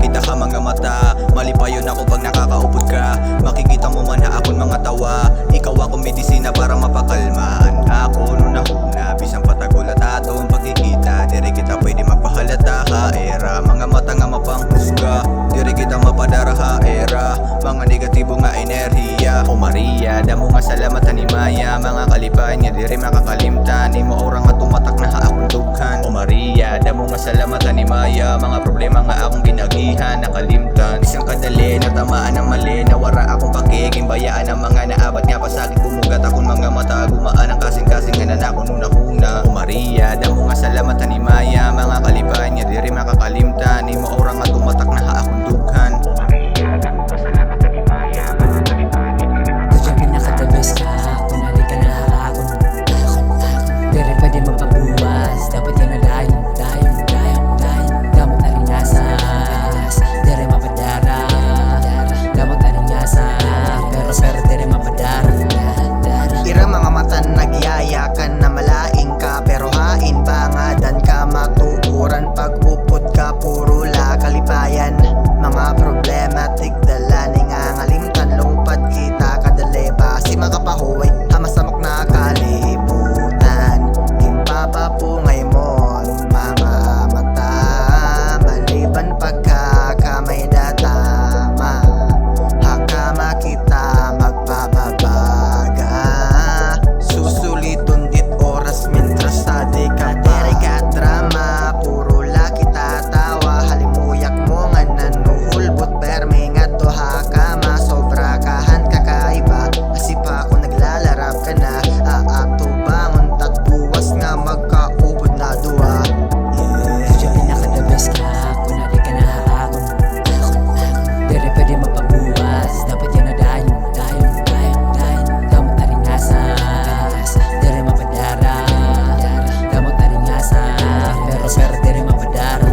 kita ka mga mata. Mali pa yun ako pag nakakaupod ka. Makikita mo man na akong mga tawa. Ikaw ako medisina para mapakalmaan ako nung nakuna. Bisang patagol at atong pagkikita. Diri kita pwede magpahalata ka era. Mga mata nga mapanghusga. Diri kita mapadara ka era. Mga negatibo nga enerhiya. O Maria, damo nga salamat ni Maya. Mga kalipan niya diri makakalimtan. Imo orang nga tumatak na akong dughan. O Maria, damo nga salamat ni Maya. Mga problema nga akong ginagihan, nakalimtan. Isang kadali, natamaan ng mali. Nawara akong pakiging bayaan ng mga naabat nga pasagit. Bumugat akong mga mata. Gumaan ang kasing-kasing nga nanako nung nakuna. O Maria, damo nga salamat ni Maya. Mga kalipan niya diri makakalimtan. Imo orang nga tumatak na akong dughan. O Maria, damo nga salamat ni Maya. Mga kalipan niya Kaya pinakatabes ka, kunali ka na haakon. Dere pwede mapabuwas, dapat yan na dayon. Damot na rin nasa, dere mapadara. Damot na rin nasa, pero dere mapadara. Ira mga mata nagyayakan na malaing ka. Pero hain bangadan ka matukuran. Pag upod ka puro la kalipayan. Mga problematic dala ni nga ngalimtan. Lupad kita kadali basi makapahuway. Hamasamok na kalibutan. Impapapungay mo mga mata. Maliban pagkakamay datama. Hakama kita magpapabaga. Susulitun dit oras mintras sadi ka diri ka drama. Puro la kita tawa. Halimuyak mo nga nanuhulbot. Perme nga to hakama. Sobra kahan kakaiba. Kasi pa ako naglalarap ka na. Aato bangon tat buwas nga magkaubod na duwa. Kaya pinakatabes ka, kunali ka na haakon. Dere pwede mapabuwas, dapat yan na dayon. Damot na rin nasa, dere mapadara. Damot na rin nasa, pero dere mapadara.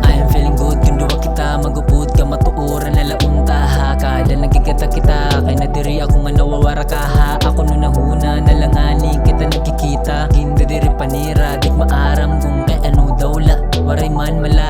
I am feeling good, kunduwa kita, magupod ka, matuuran na launta ha. Kada nagkikita kita, kay nadiri ako nga nawawara ka ha. Ako nung nahuna, nalangani kita nakikita. Hindi diri panira, dik maaram kung kay ano daw la. Waray man mala